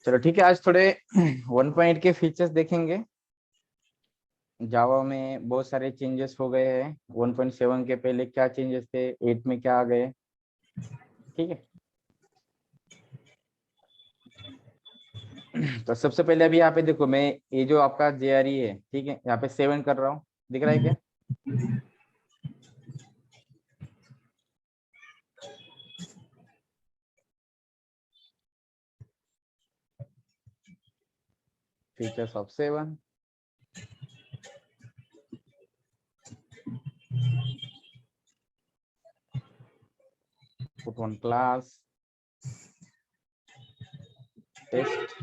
चलो ठीक है, आज थोड़े 1.8 के फीचर्स देखेंगे। जावा में बहुत सारे चेंजेस हो गए हैं। 1.7 के पहले क्या चेंजेस थे, 8 में क्या आ गए। ठीक है। तो सबसे पहले अभी यहाँ पे देखो, मैं ये जो आपका JRE है, ठीक है, यहाँ पे 7 कर रहा हूँ, दिख रहा है क्या? Features of 7, put one class, test,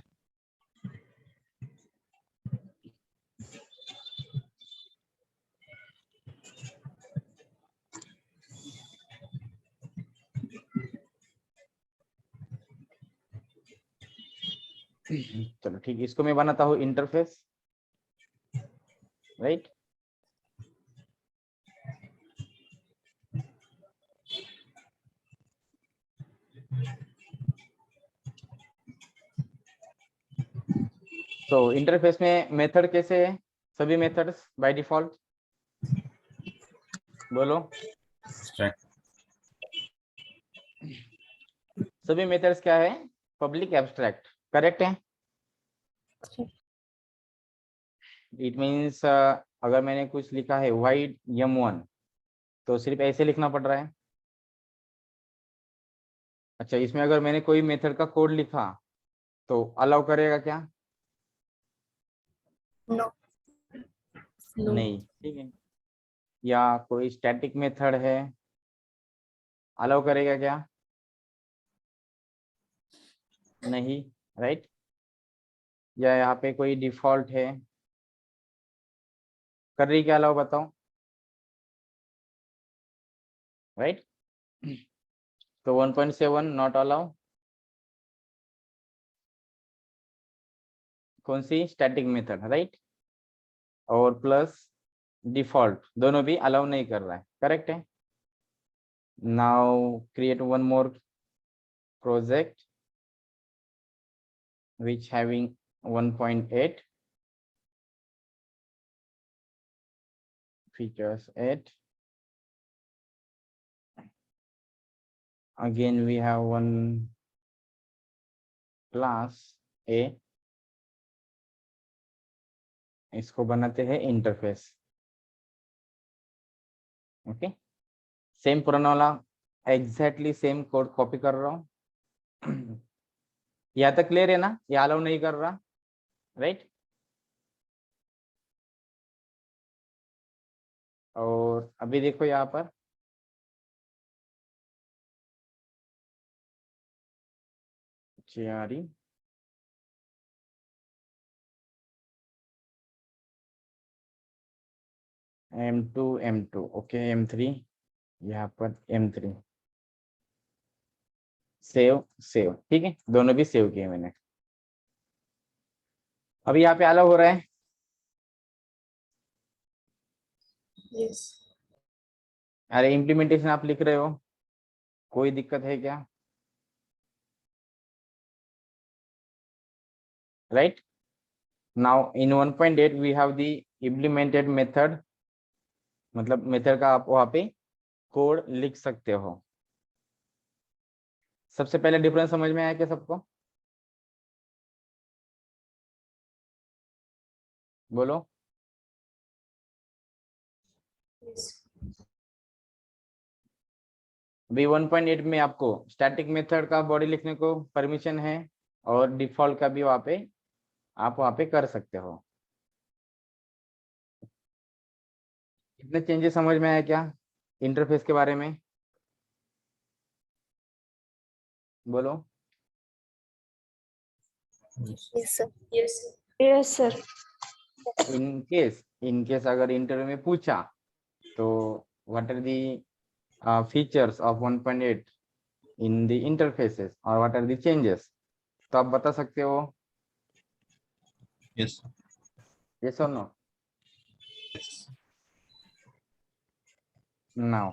चलो ठीक है, इसको मैं बनाता हूँ इंटरफेस, राइट। तो इंटरफेस में मेथड कैसे है? सभी मेथड्स बाय डिफॉल्ट बोलो। सभी मेथड्स क्या है? पब्लिक एब्स्ट्रैक्ट, करेक्ट है। इट मीन्स अगर मैंने कुछ लिखा है वाइड m1, तो सिर्फ ऐसे लिखना पड़ रहा है। अच्छा, इसमें अगर मैंने कोई मेथड का कोड लिखा तो अलाउ करेगा क्या? नो नहीं, ठीक है। या कोई स्टैटिक मेथड है, अलाउ करेगा क्या? नहीं, राइट। या यहाँ पे कोई डिफॉल्ट है, कर रही क्या अलाउ, बताओ, राइट। तो 1.7 नॉट अलाउ, कौन सी? Static method, right. और प्लस डिफॉल्ट, दोनों भी अलाउ नहीं कर रहा है, करेक्ट है। Now create one more project which having 1.8 features 8. Again we have one class A, इसको बनाते हैं इंटरफेस। ओके, सेम पुराना वाला एग्जैक्टली सेम कोड कॉपी कर रहा हूँ। यहाँ तक क्लियर है ना? ये अलाउ नहीं कर रहा, राइट। और अभी देखो यहाँ पर JRE M2 M2 okay, M3 यहाँ पर M3 सेव सेव, ठीक है, दोनों भी सेव किए मैंने। अभी यहाँ पे अलाउ हो रहा है। यस अरे इम्प्लीमेंटेशन आप लिख रहे हो, कोई दिक्कत है क्या? Right. Now in 1.8 we have the implemented method, मतलब मेथड का आप वहाँ पे कोड लिख सकते हो। सबसे पहले डिफरेंस समझ में आया क्या सबको? बोलो। यस अभी 1.8 में आपको स्टैटिक मेथड का बॉडी लिखने को परमिशन है, और डिफॉल्ट का भी वहाँ पे आप वहाँ पे कर सकते हो। कितने चेंजेस समझ में आया क्या इंटरफेस के बारे में? बोलो। Yes sir yes sir in case अगर इंटरव्यू में पूछा तो what are the features of 1.8 in the interfaces और व्हाट आर द चेंजेस, तो आप बता सकते हो Yes. यस और नो? नाउ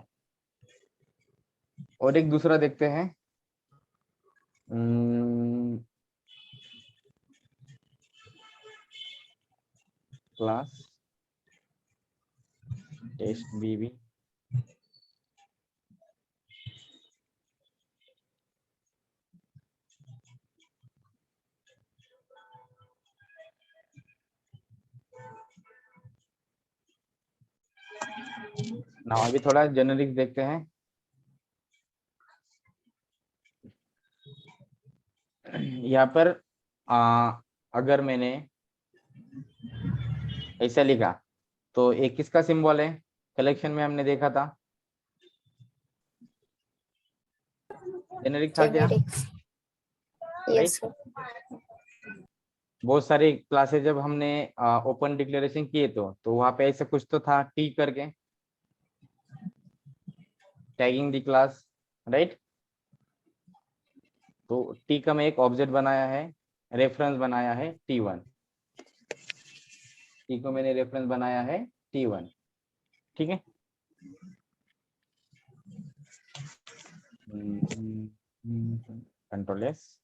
और एक दूसरा देखते हैं। क्लास टेस्ट बीबी ना। अभी थोड़ा जेनेरिक देखते हैं। यहाँ पर अगर मैंने ऐसा लिखा तो एक किसका सिंबल है? कलेक्शन में हमने देखा था जेनेरिक था क्या? Generics. राइट। Yes, sir. बहुत सारी क्लासेस जब हमने ओपन डिक्लेरेशन किए तो वहां पे ऐसा कुछ तो था टी करके, टैगिंग द क्लास, राइट। तो टी का मैं एक ऑब्जेक्ट बनाया है, रेफरेंस बनाया है T1। टी को मैंने रेफरेंस बनाया है T1, ठीक है। Control S,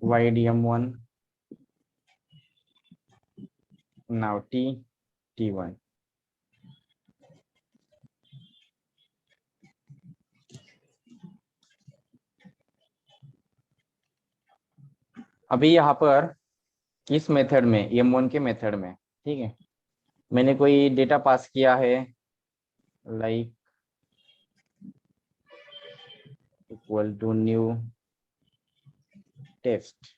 YDM1 now T1। अभी यहाँ पर इस मेथड में M1 के मेथड में, ठीक है, मैंने कोई डेटा पास किया है like equal to new test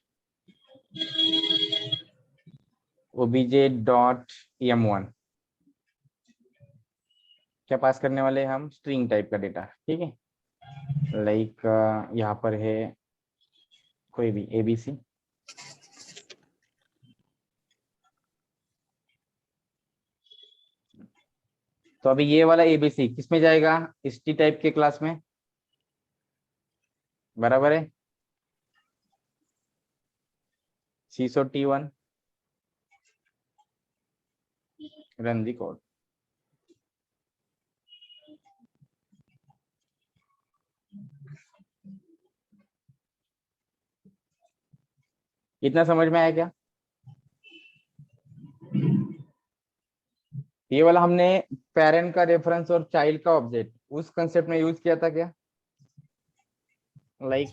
obj.m1। क्या पास करने वाले हैं हम? स्ट्रिंग टाइप का डेटा, ठीक है। लाइक यहाँ पर है कोई भी ABC। तो अभी ये वाला ABC किस में जाएगा? इस टी टाइप के क्लास में, बराबर है। सीसो T1 रन दी कोड। इतना समझ में आया क्या? ये वाला हमने पेरेंट का रेफरेंस और चाइल्ड का ऑब्जेक्ट उस कंसेप्ट में यूज किया था क्या? लाइक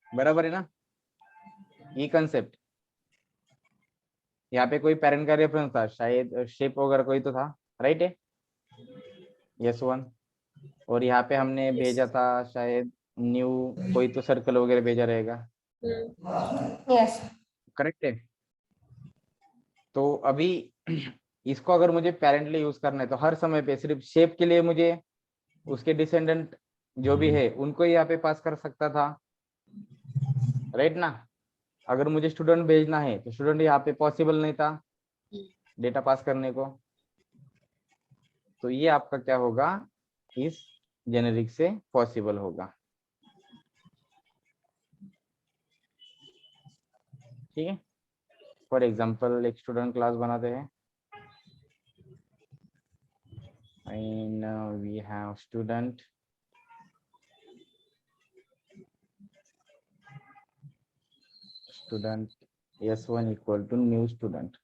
बराबर है ना ये कंसेप्ट। यहाँ पे कोई पेरेंट का रेफरेंस था, शायद शेप वगैरह कोई तो था, राइट है। Yes one. और यहाँ पे हमने Yes. भेजा था शायद न्यू कोई तो सर्कल वगैरह भेजा रहेगा, Yes. करेक्ट है। तो अभी इसको अगर मुझे पेरेंटली यूज करना है तो हर समय पे सिर्फ शेप के लिए मुझे उसके डिसेंडेंट जो भी है उनको ही यहाँ पे पास कर सकता था, राइट ना। अगर मुझे स्टूडेंट भेजना है तो स्टूडेंट यहाँ पे पॉसिबल नहीं था डेटा पास करने को। तो ये आपका क्या होगा? इस जेनेरिक से पॉसिबल होगा, ठीक है। फॉर एग्जांपल एक स्टूडेंट क्लास बनाते हैं and we have student S1 equal to new student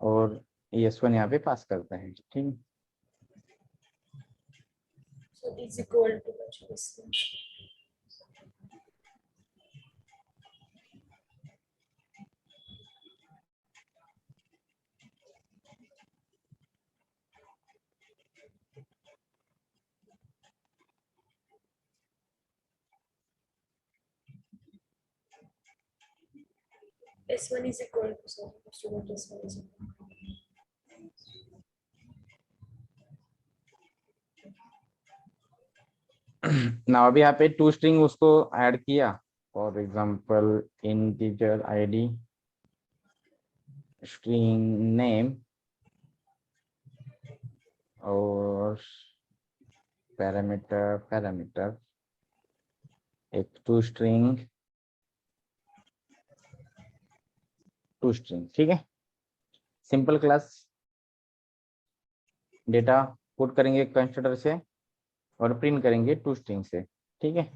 और S1 यहाँ पे पास करते हैं, ठीक है। So is equal to what this one. S1 is equal to so student S1 is equal to. ना अभी यहाँ पे टू स्ट्रिंग उसको ऐड किया, for example integer ID string name और पैरामीटर एक टू स्ट्रिंग, ठीक है। सिंपल क्लास डेटा पुट करेंगे कंस्ट्रक्टर से और प्रिंट करेंगे टू स्ट्रिंग से, ठीक है।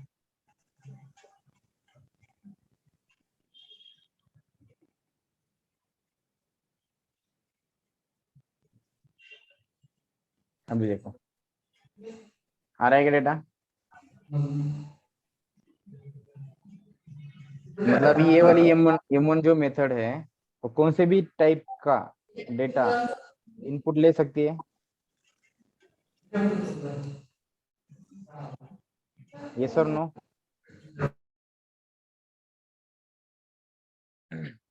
अभी देखो आ रहा है क्या डेटा? मतलब ये वाली M1 जो मेथड है वो कौन से भी टाइप का डेटा इनपुट ले सकती है? यस और नो?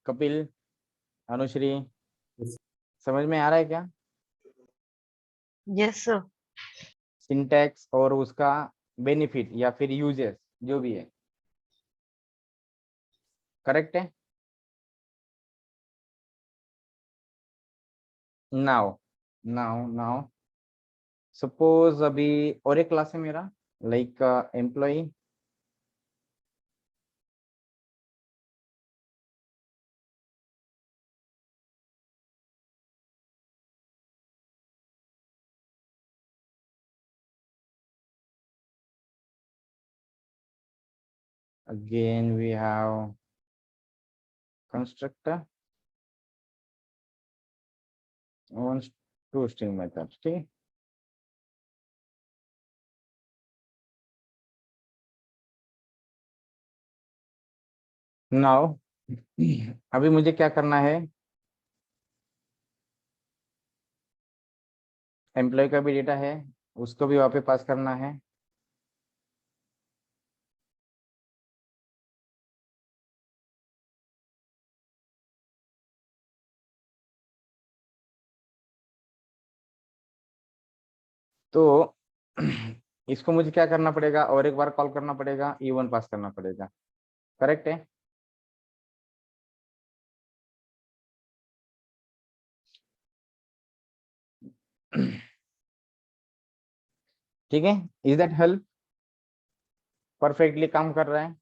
कपिल, अनुश्री, समझ में आ रहा है क्या? Yes sir. सिंटैक्स और उसका बेनिफिट या फिर यूजेस जो भी है, करेक्ट है? नाउ नाउ नाउ सपोज अभी और एक क्लास है मेरा, like employ, again we have constructor on two string method, ठीक है। नाउ अभी मुझे क्या करना है, एम्प्लॉय का भी डेटा है उसको भी वहां पे पास करना है। तो इसको मुझे क्या करना पड़ेगा, और एक बार कॉल करना पड़ेगा, E1 पास करना पड़ेगा, करेक्ट है? ठीक है, इज दैट हेल्प? परफेक्टली काम कर रहा है?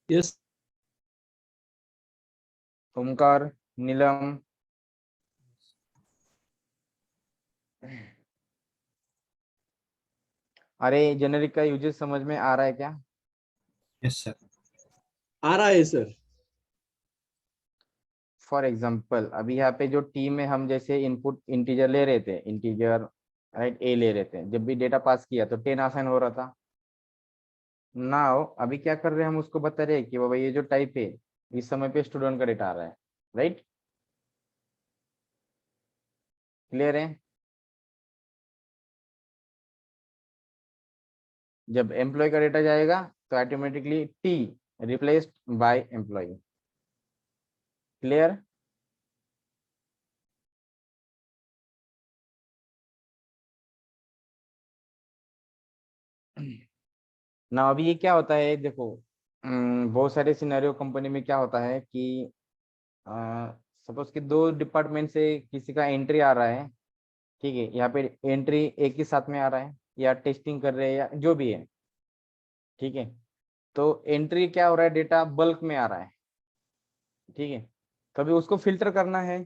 यस ओमकार, नीलम, अरे जेनेरिक का यूजेस समझ में आ रहा है क्या? यस सर, आ रहा है सर। फॉर एग्जाम्पल अभी यहाँ पे जो टी में हम जैसे इनपुट इंटीजर ले रहे थे, इंटीजर राइट ए ले रहे थे, जब भी डेटा पास किया तो 10 आसान हो रहा था। नाउ अभी क्या कर रहे हैं, हम उसको बता रहे हैं कि बाबा ये जो टाइप है इस समय पे स्टूडेंट का डेटा आ रहा है, राइट? क्लियर है? जब एम्प्लॉय का डेटा जाएगा तो automatically T replaced by employ. Clear? ना अभी ये क्या होता है देखो, बहुत सारे सिनेरियो कंपनी में क्या होता है कि सपोज कि दो डिपार्टमेंट से किसी का एंट्री आ रहा है, ठीक है, यहाँ पे एंट्री एक ही साथ में आ रहा है या टेस्टिंग कर रहे हैं या जो भी है, ठीक है। तो एंट्री क्या हो रहा है, डेटा बल्क में आ रहा है, ठीक है। कभी उसको फिल्टर करना है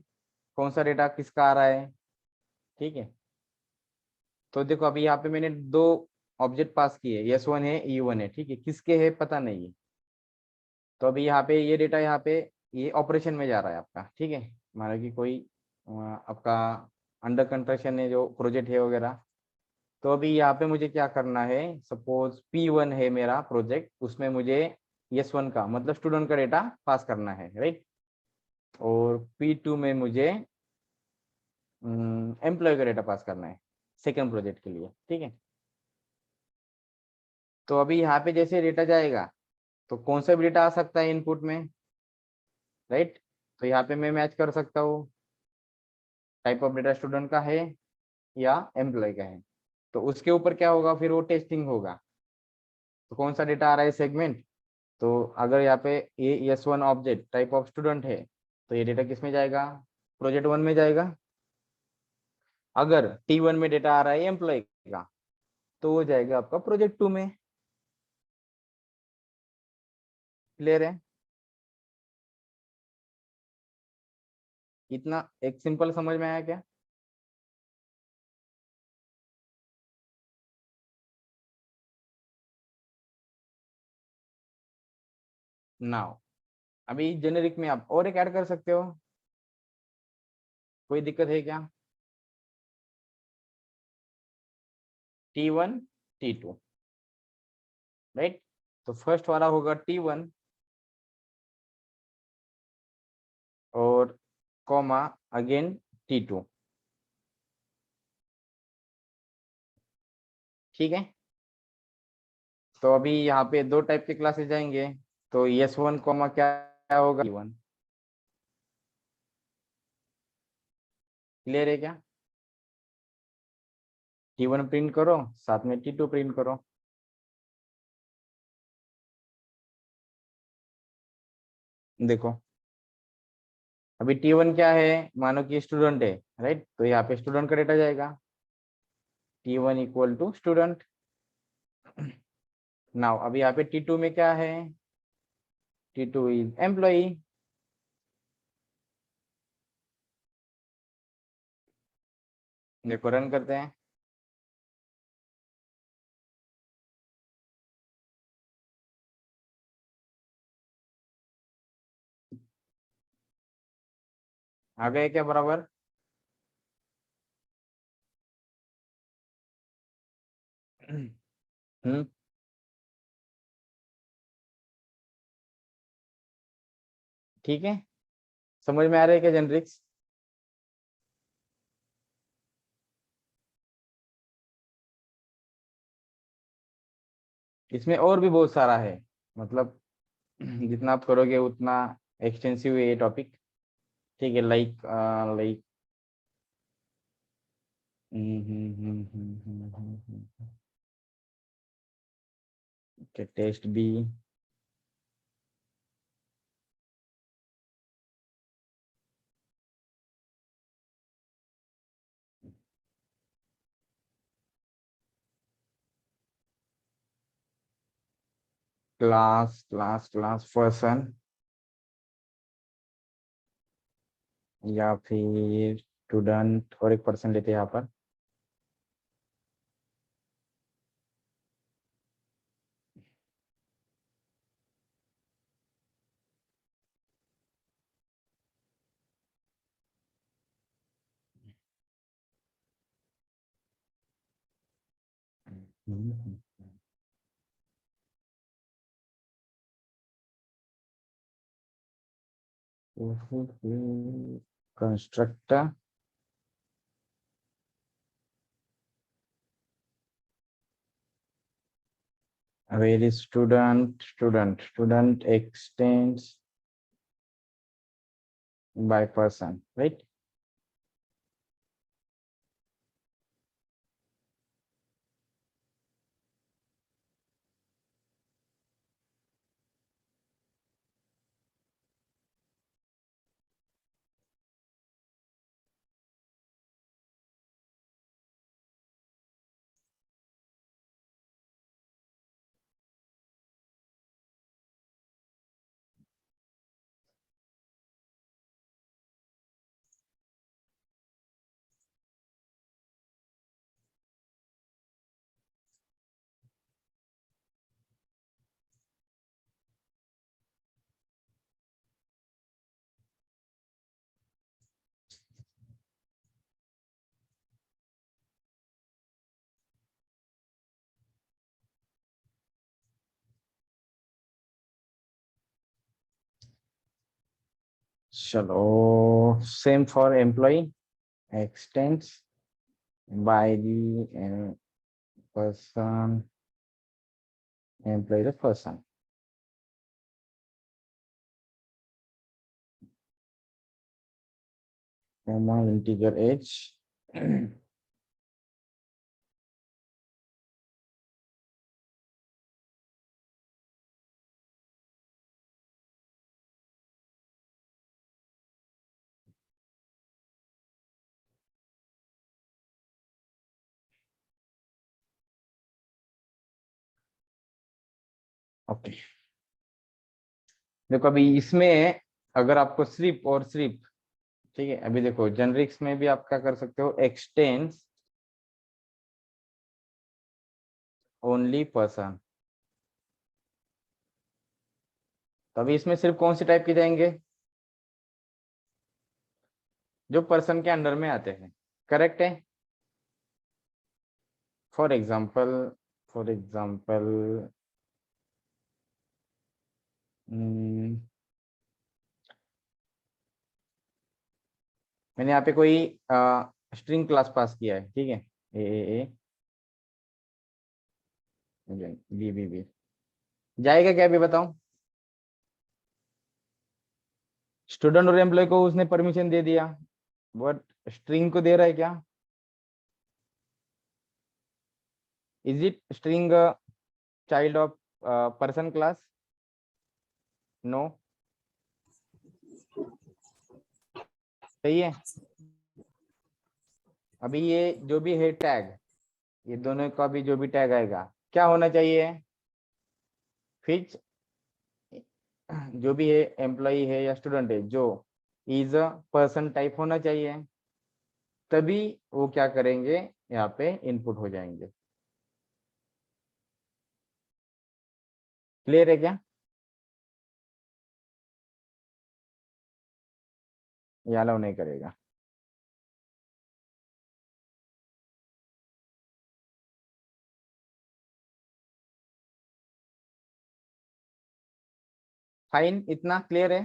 कौन सा डेटा किसका आ रहा है, ठीक है। तो देखो अभी यहाँ पे मैंने दो ऑब्जेक्ट पास किए, S1 है E1 है, ठीक है, किसके है पता नहीं है। तो अभी यहाँ पे ये डेटा यहाँ पे ये ऑपरेशन में जा रहा है आपका, ठीक है। मानो कि कोई आपका अंडर कंस्ट्रक्शन है जो प्रोजेक्ट है वगैरह। तो अभी यहाँ पे मुझे क्या करना है, सपोज P1 है मेरा प्रोजेक्ट, उसमें मुझे S1 का मतलब स्टूडेंट का डेटा पास करना है, राइट। और P2 में मुझे एम्प्लॉय का डेटा पास करना है सेकेंड प्रोजेक्ट के लिए, ठीक है। तो अभी यहाँ पे जैसे डेटा जाएगा तो कौन सा भी डेटा आ सकता है इनपुट में, राइट। तो यहाँ पे मैं मैच कर सकता हूँ टाइप ऑफ डेटा स्टूडेंट का है या एम्प्लॉय का है। तो उसके ऊपर क्या होगा, फिर वो टेस्टिंग होगा। तो कौन सा डेटा आ रहा है सेगमेंट, तो अगर यहाँ पे ये S1 object type of student है तो ये डेटा किस में जाएगा, प्रोजेक्ट 1 में जाएगा। अगर T1 में डेटा आ रहा है एम्प्लॉय का तो वो जाएगा आपका प्रोजेक्ट 2 में। क्लियर है? इतना एक सिंपल समझ में आया क्या? नाउ अभी जेनेरिक में आप और एक ऐड कर सकते हो, कोई दिक्कत है क्या? T1 T2 राइट, तो फर्स्ट वाला होगा T1 और कॉमा अगेन T2, ठीक है। तो अभी यहाँ पे दो टाइप के क्लासेस जाएंगे, तो S1 कॉमा क्या होगा T1, क्लियर है क्या? T1 प्रिंट करो, साथ में T2 प्रिंट करो। देखो अभी T1 क्या है, मानो कि स्टूडेंट है राइट, तो यहाँ पे स्टूडेंट का डेटा जाएगा, T1 equal to student. Now अभी यहाँ पे T2 में क्या है, T2 इज एम्प्लॉई। देखो रन करते हैं, आ गए क्या बराबर? हम्म, ठीक है, समझ में आ रहा है क्या जेनरिक्स? इसमें और भी बहुत सारा है, मतलब जितना आप करोगे उतना एक्सटेंसिव है ये टॉपिक, ठीक है। Like like test B, class class class person, या फिर स्टूडेंट, और एक पर्सन लेते हैं यहाँ पर। Constructor, where is student extends by person, right? चलो same for employ, extends by the person, employee the person, comma integer age, okay. देखो अभी इसमें अगर आपको सिर्फ और सिर्फ, ठीक है, अभी देखो जेनरिक्स में भी आप क्या कर सकते हो, एक्सटेंड्स ओनली पर्सन, तो अभी इसमें सिर्फ कौन से टाइप के जाएंगे, जो पर्सन के अंडर में आते हैं, करेक्ट है। फॉर एग्जाम्पल मैंने यहाँ पे कोई स्ट्रिंग क्लास पास किया है, ठीक है, ए बी बी बी, जाएगा क्या अभी बताओ। स्टूडेंट और एम्प्लॉय को उसने परमिशन दे दिया, बट स्ट्रिंग को दे रहा है क्या, is it string child of person class, no, सही है। अभी ये जो भी है टैग, ये दोनों का भी जो भी टैग आएगा क्या होना चाहिए, फिच, जो भी है एम्प्लॉय है या स्टूडेंट है, जो इज अ पर्सन टाइप होना चाहिए, तभी वो क्या करेंगे, यहाँ पे इनपुट हो जाएंगे। क्लियर है क्या, ये अलाउ नहीं करेगा। फाइन, इतना क्लियर है,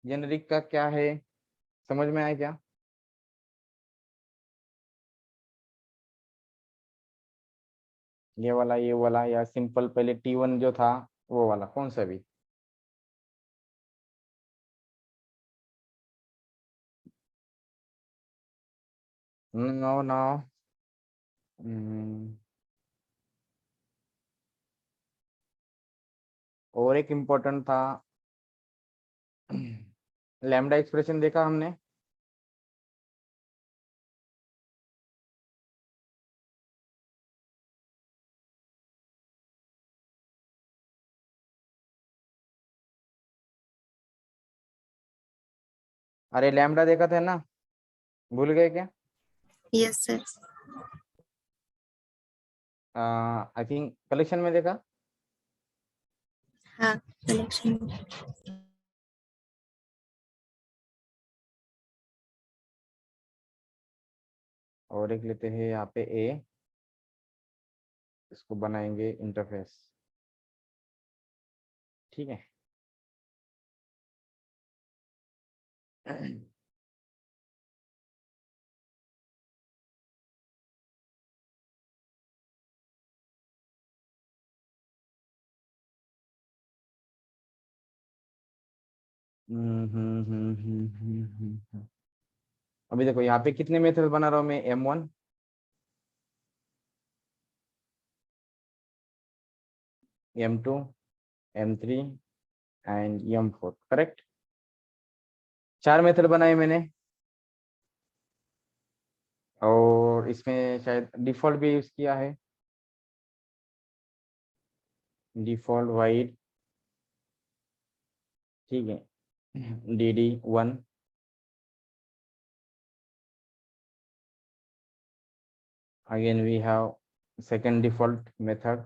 जेनरिक का क्या है, समझ में आया क्या। ये वाला या सिंपल पहले T1 जो था वो वाला, कौन सा भी। नो नो, और एक इम्पोर्टेंट था, लैम्डा एक्सप्रेशन देखा हमने, अरे लैम्डा देखा था ना, भूल गए क्या। Yes, sir. I think collection में देखा, हाँ, collection. और एक लेते हैं यहाँ पे ए, इसको बनाएंगे इंटरफेस, ठीक है। अभी देखो यहाँ पे कितने मेथड बना रहा हूँ मैं, M1, M2, M3 and M4, correct. 4 method बनाए मैंने, और इसमें शायद डिफॉल्ट भी यूज किया है, डिफॉल्ट वाइड, ठीक है, DD1, again we have second default method,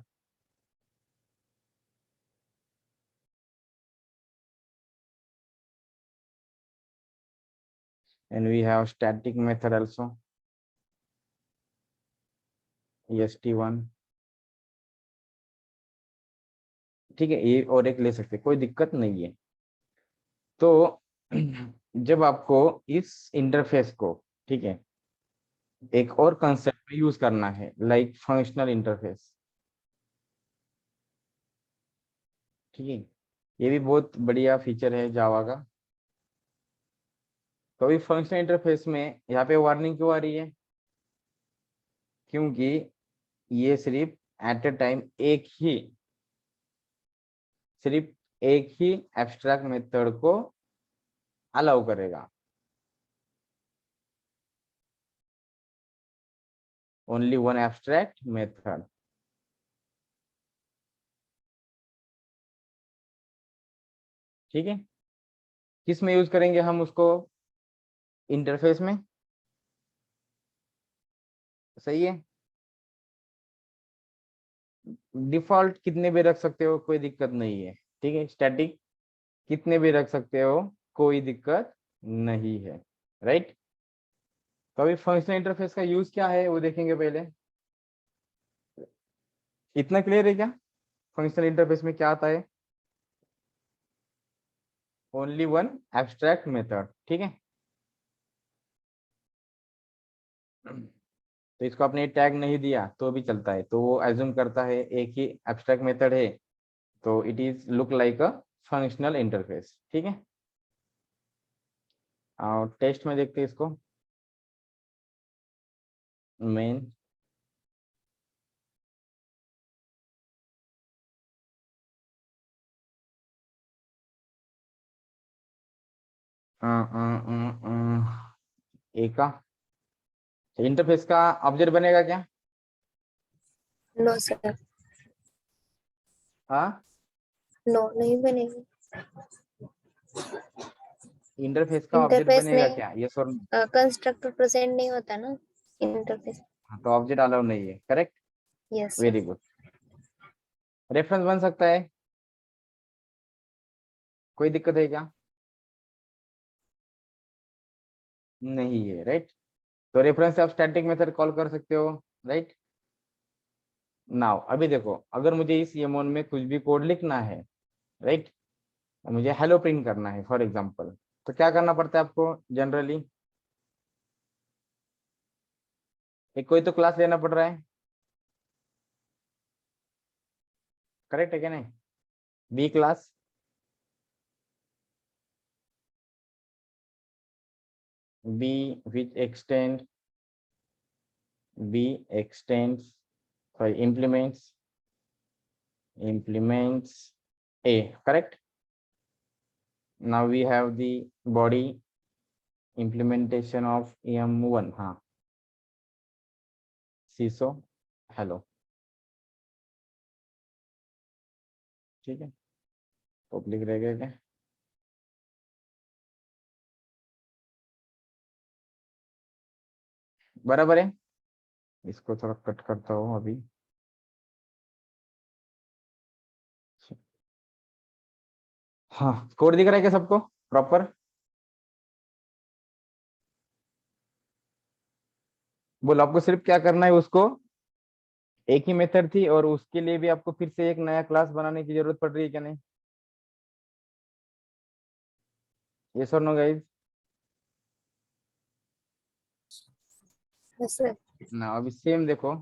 and we have static method also, EST1, ठीक है, ये और एक ले सकते, कोई दिक्कत नहीं है। तो जब आपको इस इंटरफेस को, ठीक है, एक और कंसेप्ट में यूज करना है, लाइक फंक्शनल इंटरफेस, ठीक है, ये भी बहुत बढ़िया फीचर है जावा का। तो अभी फंक्शनल इंटरफेस में यहाँ पे वार्निंग क्यों आ रही है, क्योंकि ये सिर्फ एट ए टाइम सिर्फ एक ही एब्स्ट्रैक्ट मेथड को अलाउ करेगा, ओनली वन एब्स्ट्रैक्ट मेथड, ठीक है। किस में यूज करेंगे हम उसको, इंटरफेस में, सही है। डिफॉल्ट कितने भी रख सकते हो, कोई दिक्कत नहीं है, ठीक है, स्टैटिक कितने भी रख सकते हो, कोई दिक्कत नहीं है, राइट। तो अभी फंक्शनल इंटरफेस का यूज क्या है वो देखेंगे पहले। इतना क्लियर है क्या, फंक्शनल इंटरफेस में क्या आता है? ओनली वन एब्स्ट्रैक्ट मेथड, ठीक है। तो इसको आपने टैग नहीं दिया तो भी चलता है, तो वो एज्यूम करता है एक ही एब्स्ट्रैक्ट मेथड है, तो it is look like a functional interface, ठीक है। और टेस्ट में देखते हैं इसको, मेन ए का इंटरफेस का ऑब्जेक्ट बनेगा क्या? नो सर, हाँ, नो नहीं बनेगी। इंटरफेस का ऑब्जेक्ट इंटरफेस बनेगा में क्या, यस और? कंस्ट्रक्टर प्रेजेंट नहीं होता ना इंटरफेस। तो ऑब्जेक्ट अलाउ नहीं है, correct, yes sir. Very good. Reference बन सकता है, कोई दिक्कत है क्या? नहीं है, राइट। तो रेफरेंस से आप स्टैटिक मेथड कॉल कर सकते हो, राइट। नाउ अभी देखो, अगर मुझे इस यमोन में कुछ भी कोड लिखना है, राइट, मुझे हेलो प्रिंट करना है फॉर एग्जांपल, तो क्या करना पड़ता है आपको जनरली? एक कोई तो क्लास लेना पड़ रहा है, करेक्ट है क्या नहीं? B class, B which extend, B extends, sorry implements a, correct. Now we have the body implementation of em1, हाँ, CISO hello, ठीक है, पब्लिक रहेगा क्या? बराबर है, इसको थोड़ा कट करता हूँ अभी। हाँ, कोड दिख रहा है क्या सबको प्रॉपर? बोलो, आपको सिर्फ क्या करना है, उसको एक ही मेथड थी और उसके लिए भी आपको फिर से एक नया क्लास बनाने की जरूरत पड़ रही है क्या नहीं? यस और नो गाइस? Yes sir. ना अभी सेम देखो,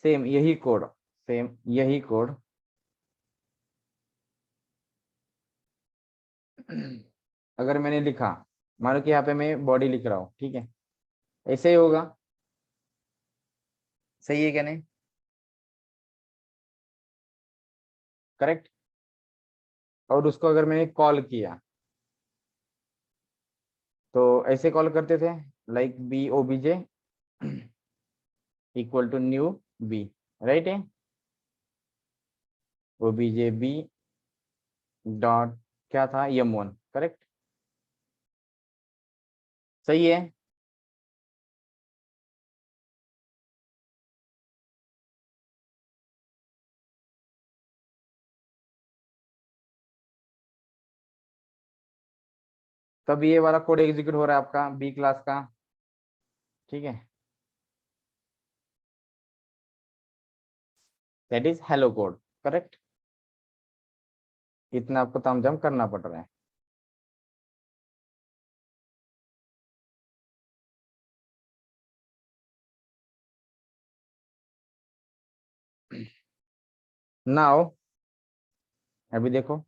सेम यही कोड, सेम यही कोड अगर मैंने लिखा, मानो कि यहाँ पे मैं बॉडी लिख रहा हूँ, ठीक है, ऐसे ही होगा, सही है क्या नहीं? करेक्ट। और उसको अगर मैंने कॉल किया, तो ऐसे कॉल करते थे, like B OBJ equal to new B, right है, ओबीजे बी डॉट क्या था, m1, करेक्ट, सही है। तब ये वाला कोड एग्जीक्यूट हो रहा है आपका बी क्लास का, ठीक है, that is hello code, correct. इतना आपको तामझाम करना पड़ रहा है। नाउ अभी देखो,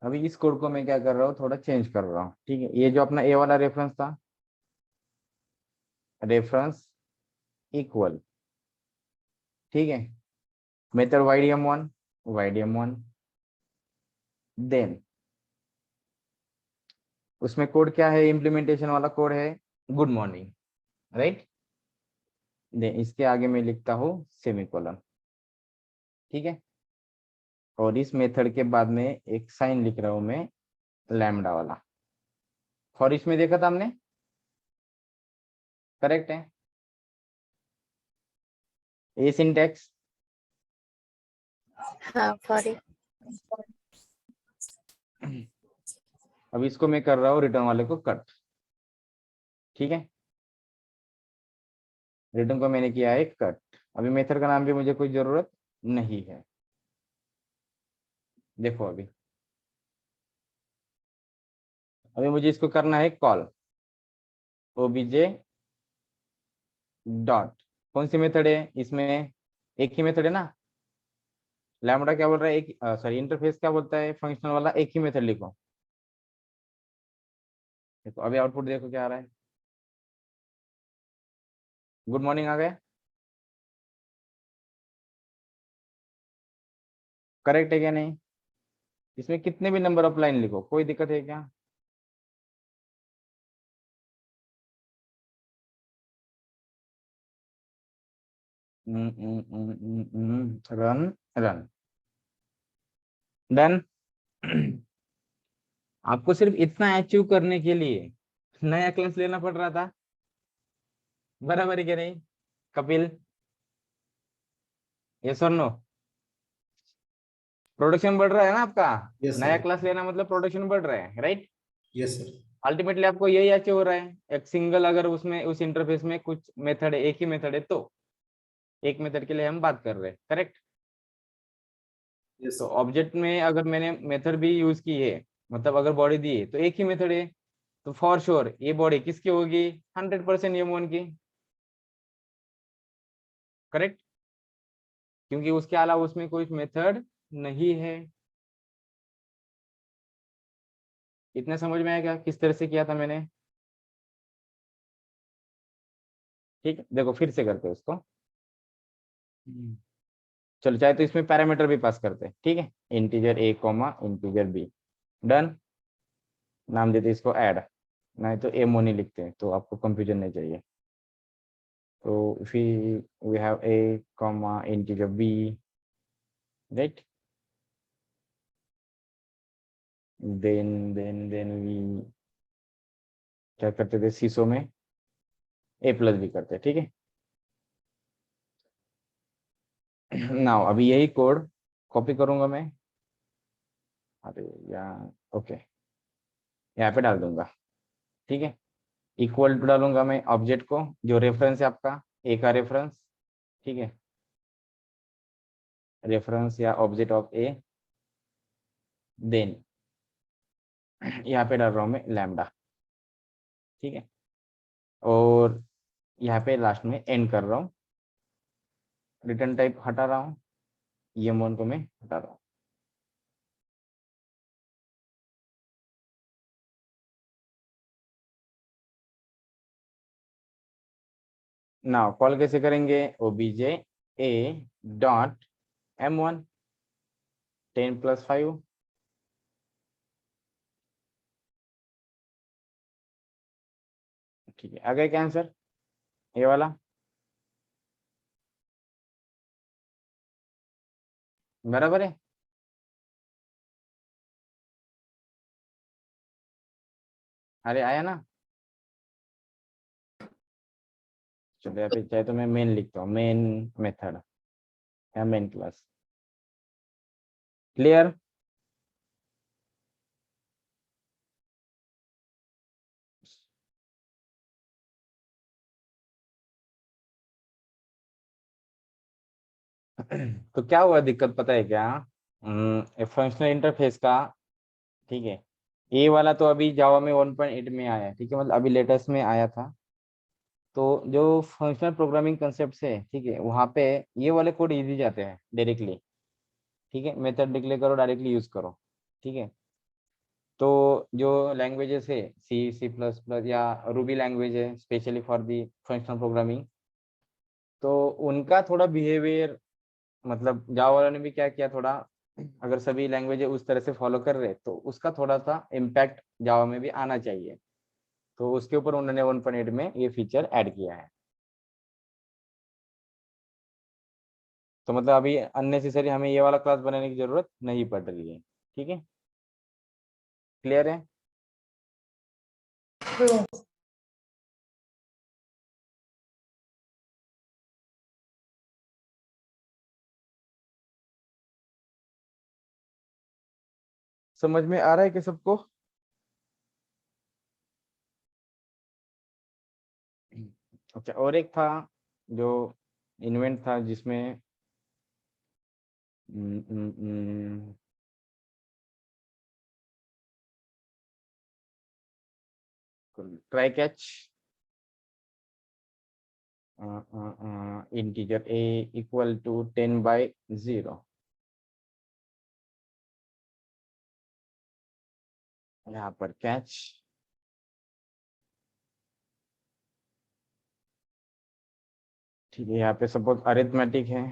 अभी इस कोड को मैं क्या कर रहा हूँ, थोड़ा चेंज कर रहा हूँ, ठीक है। ये जो अपना ए वाला रेफरेंस था, रेफरेंस इक्वल, ठीक है, मेथड ydm1, ydm1, देन उसमें कोड क्या है, इम्प्लीमेंटेशन वाला कोड है गुड मॉर्निंग, राइट। देन इसके आगे मैं लिखता हूँ सेमीकोलन, ठीक है, और इस मेथड के बाद में एक साइन लिख रहा हूँ मैं लैम्डा वाला, फॉर इसमें देखा था हमने, करेक्ट है। ये सिंटैक्स। हाँ सॉरी। अब इसको मैं कर रहा हूँ रिटर्न वाले को कट, ठीक है। रिटर्न को मैंने किया है कट। अभी मेथड का नाम भी मुझे कोई जरूरत नहीं है। देखो अभी मुझे इसको करना है कॉल, ओबीजे डॉट, कौन सी मेथड है इसमें, एक ही मेथड है ना। लैम्बडा क्या बोल रहा है, एक सॉरी इंटरफेस क्या बोलता है, फंक्शनल वाला एक ही मेथड लिखो। देखो अभी आउटपुट देखो क्या आ रहा है, गुड मॉर्निंग आ गया। करेक्ट है क्या नहीं। इसमें कितने भी नंबर ऑफ लाइन लिखो, कोई दिक्कत है क्या। Run run done. आपको सिर्फ इतना अचीव करने के लिए नया क्लास लेना पड़ रहा था, बराबर है क्या नहीं कपिल, यस और नो। प्रोडक्शन बढ़ रहा है ना आपका, Yes, नया sir. क्लास लेना मतलब प्रोडक्शन बढ़ रहा है, राइट। Yes, sir. अल्टीमेटली आपको यही अचीव हो रहा है, एक सिंगल, अगर उसमें उस इंटरफेस में कुछ मेथड है, एक ही मेथड है, तो एक मेथड के लिए हम बात कर रहे हैं, करेक्ट। Yes, तो sir. ऑब्जेक्ट में अगर मैंने मेथड भी यूज की है, मतलब अगर बॉडी दी है तो एक ही मेथड है, तो फॉर श्योर ये बॉडी किसकी होगी, 100% M1 की, करेक्ट, क्योंकि उसके अलावा उसमें कोई मेथड नहीं है। इतने समझ में आया क्या किस तरह से किया था मैंने, ठीक है। देखो फिर से करते हैं उसको। चलो चाहे तो इसमें पैरामीटर भी पास करते हैं, ठीक है, integer a comma integer B, done. नाम देते इसको ऐड, नहीं तो ए मोनी लिखते हैं तो आपको कंफ्यूजन नहीं चाहिए। तो फिर we have a comma integer B, right. Then we क्या करते थे, सीसो में ए प्लस भी करते, ठीक है। नाउ अभी यही कोड कॉपी करूंगा मैं, अरे यार ओके, यहाँ पे डाल दूंगा, ठीक है। इक्वल टू डालूंगा मैं ऑब्जेक्ट को, जो रेफरेंस है आपका ए का रेफरेंस, ठीक है, रेफरेंस या ऑब्जेक्ट ऑफ ए, देन यहाँ पे डाल रहा हूँ मैं लैम्डा, ठीक है, और यहाँ पे लास्ट में एंड कर रहा हूँ, रिटर्न टाइप हटा रहा हूँ, ये को मैं हटा रहा हूँ। नाउ कॉल कैसे करेंगे, ओबीजे ए डॉट M1 10 + 5, ठीक है। आ गया क्या आंसर, ये वाला, बराबर है। अरे आया ना। चलो यहाँ पे चाहे तो मैं मेन लिखता हूँ, मेन मेथड या मेन क्लास, क्लियर। तो क्या हुआ दिक्कत पता है क्या, फंक्शनल इंटरफेस का, ठीक है, ये वाला तो अभी जावा में 1.8 में आया है, ठीक है, मतलब अभी लेटेस्ट में आया था। तो जो फंक्शनल प्रोग्रामिंग कंसेप्ट है, ठीक है, वहाँ पे ये वाले कोड इजी जाते हैं डायरेक्टली, ठीक है, मेथड डिक्लेयर करो डायरेक्टली यूज करो, ठीक है। तो जो लैंग्वेजेस है C++ या रूबी लैंग्वेज है specially for the functional programming, तो उनका थोड़ा बिहेवियर, मतलब जावा वालों ने भी क्या किया थोड़ा, अगर सभी लैंग्वेज उस तरह से फॉलो कर रहे तो उसका थोड़ा सा इम्पैक्ट जावा में भी आना चाहिए, तो उसके ऊपर उन्होंने 1.8 में ये फीचर ऐड किया है। तो मतलब अभी अननेसेसरी हमें ये वाला क्लास बनाने की जरूरत नहीं पड़ रही है, ठीक है, क्लियर है। Yes. समझ में आ रहा है कि सबको? अच्छा, और एक था जो इन्वेंट था जिसमें try catch integer a equal to 10/0, यहाँ पर कैच ठीक है, यहाँ पे सपोज अरिथमेटिक है,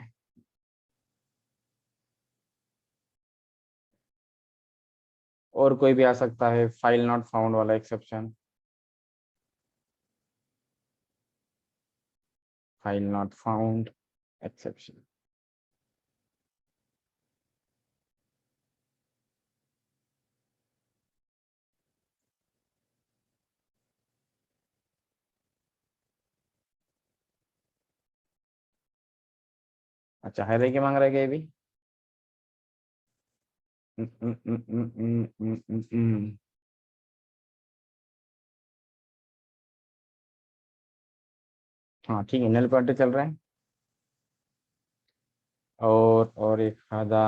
और कोई भी आ सकता है, फाइल नॉट फाउंड वाला exception, file not found exception. अच्छा, है के मांग रहे हैं ये भी। हाँ ठीक है, नल पॉइंटर चल रहा है, और एक आधा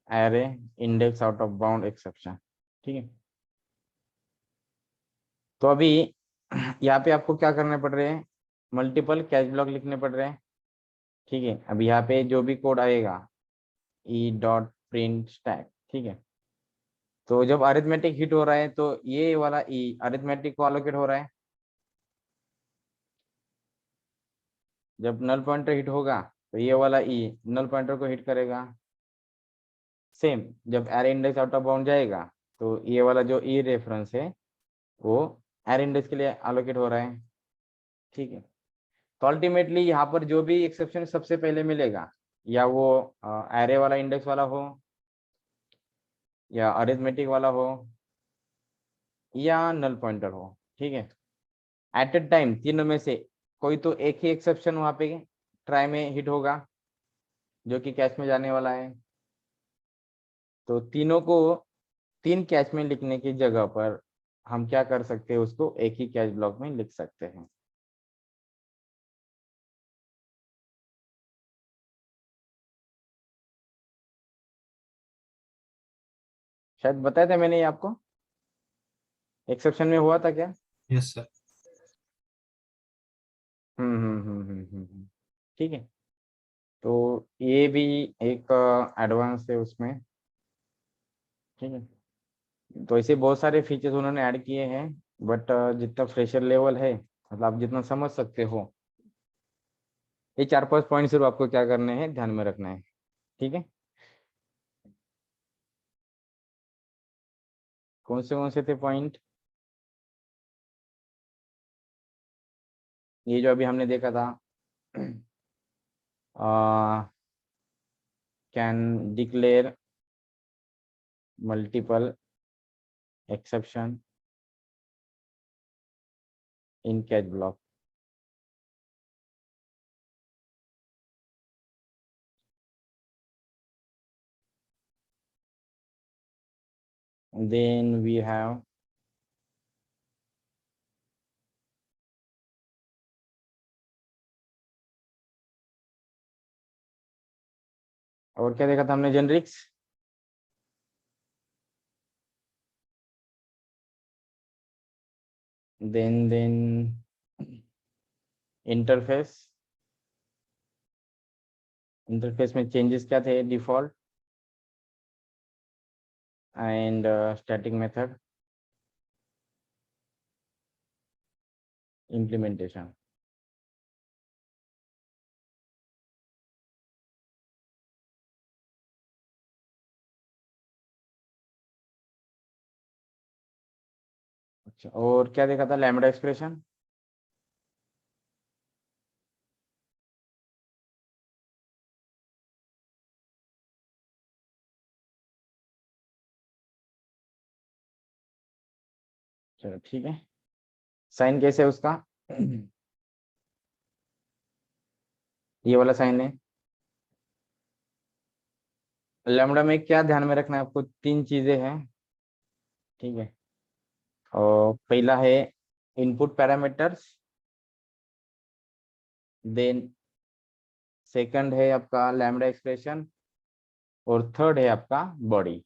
array index out of bound exception. ठीक है, तो अभी यहाँ पे आपको क्या करने पड़ रहे हैं, मल्टीपल कैच ब्लॉक लिखने पड़ रहे हैं। ठीक है, अब यहाँ पे जो भी कोड आएगा ई डॉट प्रिंट स्टैक, ठीक है, तो जब अरिथमेटिक हिट हो रहा है तो ये वाला ई अरिथमेटिक को अलोकेट हो रहा है, जब नल पॉइंटर हिट होगा तो ये वाला ई नल पॉइंटर को हिट करेगा। सेम जब array index out of bound जाएगा तो ये वाला जो ई रेफरेंस है वो एरे इंडेक्स के लिए अलोकेट हो रहा है। ठीक है, तो अल्टीमेटली यहाँ पर जो भी एक्सेप्शन सबसे पहले मिलेगा, या वो एरे वाला इंडेक्स वाला हो, या अरिथमेटिक वाला हो, या नल पॉइंटर हो, ठीक है, एट ए टाइम तीनों में से कोई तो एक ही एक्सेप्शन वहां पे ट्राई में हिट होगा जो कि कैश में जाने वाला है। तो तीनों को तीन कैच में लिखने की जगह पर हम क्या कर सकते हैं, उसको एक ही कैच ब्लॉक में लिख सकते हैं। शायद बताया था मैंने ये आपको, एक्सेप्शन में हुआ था क्या? Yes sir. ठीक है, तो ये भी एक एडवांस है उसमें। ठीक है, तो ऐसे बहुत सारे फीचर्स उन्होंने ऐड किए हैं, बट जितना फ्रेशर लेवल है, मतलब आप जितना समझ सकते हो, ये 4-5 पॉइंट सिर्फ आपको क्या करने हैं, ध्यान में रखना है। ठीक है, कौन से थे पॉइंट? ये जो अभी हमने देखा था, can declare multiple exception in catch block. Then we have और क्या देखा था हमने, जेनरिक्स, देन इंटरफेस। इंटरफेस में चेंजेस क्या थे, default and static method, implementation. अच्छा, और क्या देखा था, लैम्बडा एक्सप्रेशन। चलो ठीक है, साइन कैसे है उसका? ये वाला साइन है, लैम्बडा में क्या ध्यान में रखना है आपको, तीन चीजें हैं, ठीक है। और पहला है इनपुट पैरामीटर्स, देन सेकंड है आपका लैम्बडा एक्सप्रेशन, और थर्ड है आपका बॉडी।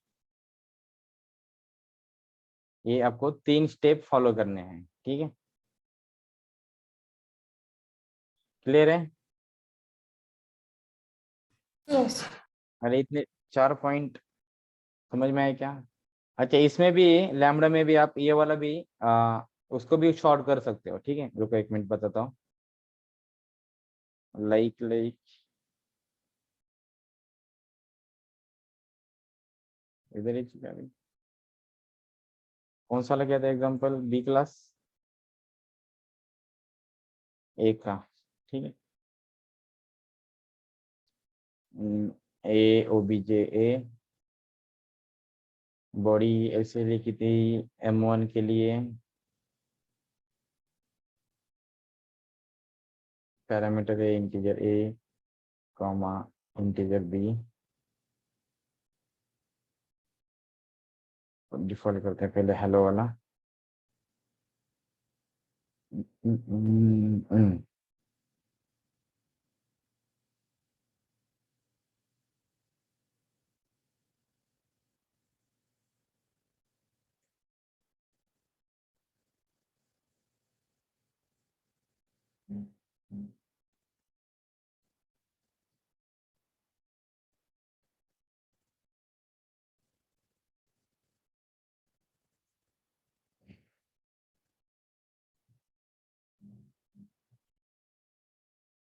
ये आपको तीन स्टेप फॉलो करने हैं, ठीक है। क्लियर है? Yes. अरे इतने 4 पॉइंट समझ में आए क्या? अच्छा, इसमें भी लैम्बडा में भी आप ये वाला भी उसको भी शॉर्ट कर सकते हो, ठीक है। रुको 1 मिनट बताता हूँ। लाइक इधर ही चुका है। कौन सा लग गया था एग्जाम्पल, बी क्लास ए का, ठीक है। ए ओ बी जे ए, बॉडी ऐसे लिखी थी M1 के लिए, पैरामीटर है integer a comma integer B. Default करते हैं पहले हेलो वाला।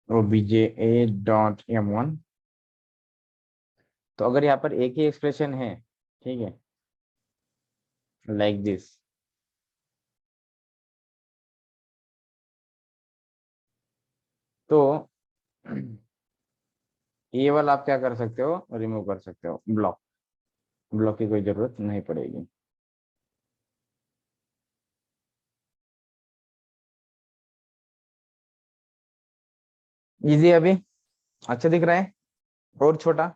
obj_a.m1। तो अगर यहाँ पर एक ही एक्सप्रेशन है, ठीक है, लाइक दिस, तो ये वाला आप क्या कर सकते हो, रिमूव कर सकते हो, ब्लॉक। ब्लॉक की कोई जरूरत नहीं पड़ेगी। इजी अभी अच्छा दिख रहा है, और छोटा?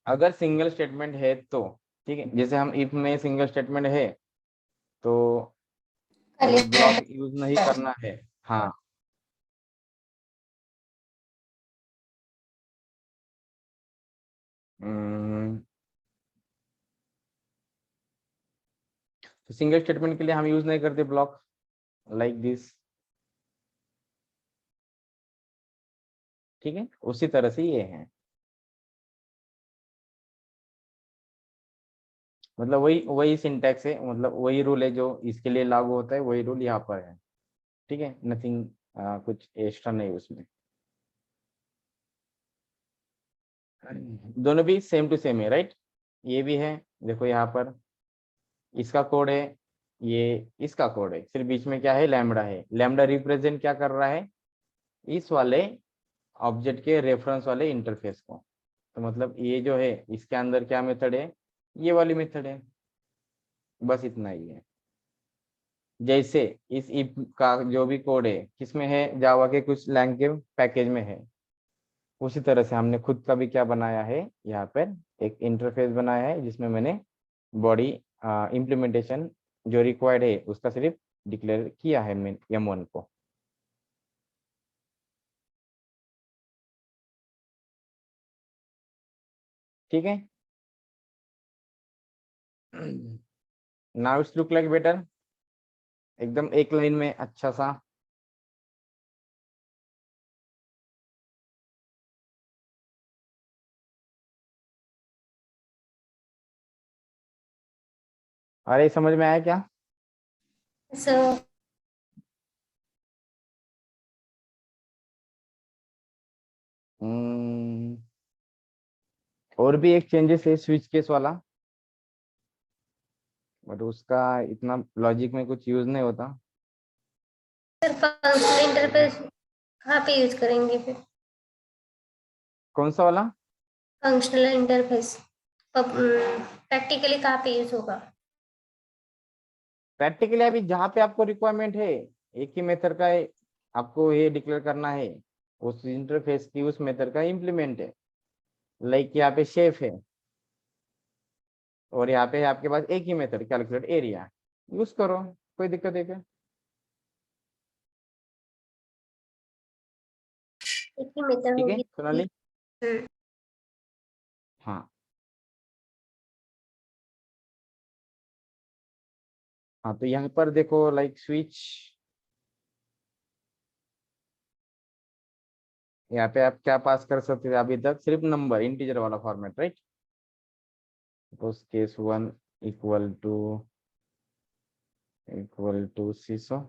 अगर सिंगल स्टेटमेंट है तो, ठीक है, जैसे हम इफ में सिंगल स्टेटमेंट है तो ब्लॉक यूज नहीं करना है। हाँ, तो सिंगल स्टेटमेंट के लिए हम यूज नहीं करते ब्लॉक, लाइक दिस, ठीक है। उसी तरह से ये है, मतलब वही वही सिंटैक्स है, मतलब वही रूल है जो इसके लिए लागू होता है, वही रूल यहाँ पर है, ठीक है। नथिंग कुछ एक्स्ट्रा नहीं उसमें। दोनों भी सेम टू सेम है, राइट। ये भी है, देखो यहाँ पर इसका कोड है, ये इसका कोड है, फिर बीच में क्या है, लैम्बडा है। लैम्बडा रिप्रेजेंट क्या कर रहा है, इस वाले ऑब्जेक्ट के रेफरेंस वाले इंटरफेस को। तो मतलब ये जो है इसके अंदर क्या मेथड है, ये वाली मेथड है, बस इतना ही है। जैसे इस इफ का जो भी कोड है किसमें है, जावा के कुछ लैंग्वेज पैकेज में है, उसी तरह से हमने खुद का भी क्या बनाया है, यहाँ पर एक इंटरफेस बनाया है जिसमें मैंने बॉडी इम्प्लीमेंटेशन जो रिक्वायर्ड है उसका सिर्फ डिक्लेयर किया है M1 को। ठीक है, now it's look like better, एकदम एक लाइन में अच्छा सा। अरे समझ में आया क्या? So, हम्म, और भी एक चेंजेस है स्विच केस वाला, बट उसका इतना लॉजिक में कुछ यूज नहीं होता। सर फंक्शनल इंटरफेस कहाँ पे यूज करेंगे फिर? कौन सा वाला? फंक्शनल इंटरफेस प्रैक्टिकली कहाँ पे यूज होगा? प्रैक्टिकली अभी जहाँ पे आपको रिक्वायरमेंट है, एक ही मेथड का है, आपको ये डिक्लेयर करना है, उस इंटरफेस की उस मेथड का इम्प्लीमेंट है। लाइक यहाँ पे शेफ है और यहाँ पे आपके पास एक ही मेथड कैलकुलेट एरिया, यूज करो, कोई दिक्कत है क्या? एक ही मेथड ठीक है होगी। सोनाली? हम्म, हाँ हाँ, तो यहाँ पर देखो लाइक स्विच, यहाँ पे आप क्या पास कर सकते थे अभी तक? सिर्फ नंबर, इंटीजर वाला format, right? Suppose case 1 equal to सीसो,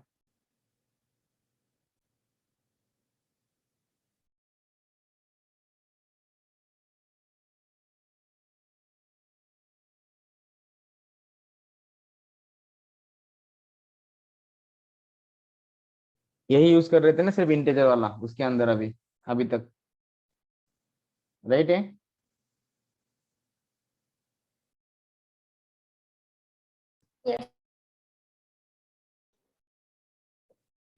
यही यूज कर रहे थे ना सिर्फ इंटीजर वाला उसके अंदर अभी अभी तक, राइट है? yes,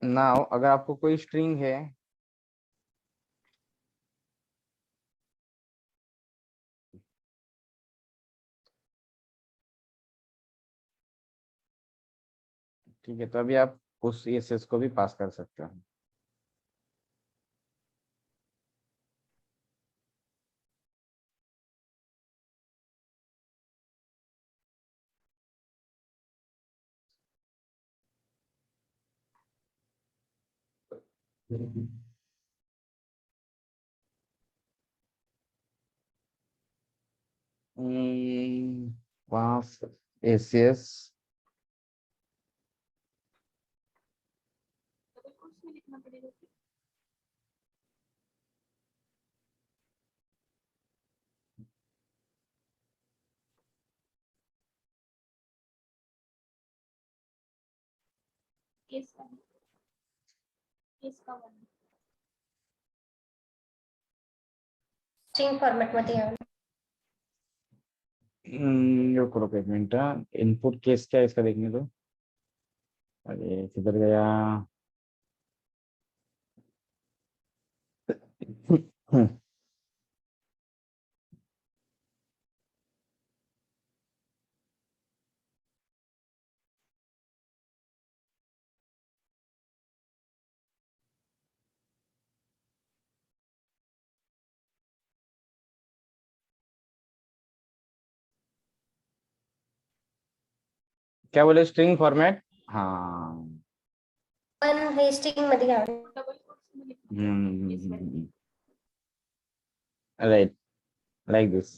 नाउ अगर आपको कोई स्ट्रिंग है, ठीक है, तो अभी आप उस एसएस को भी पास कर सकते हो। पास एसएस स्ट्रिंग फॉर्मेट मध्ये यावं. रुको रुको एक मिनट, इनपुट केस क्या है इसका देखने दो। अरे किधर गया? क्या बोले? String format? हाँ, पण हे स्ट्रिंग मध्ये यावं. Right, like this.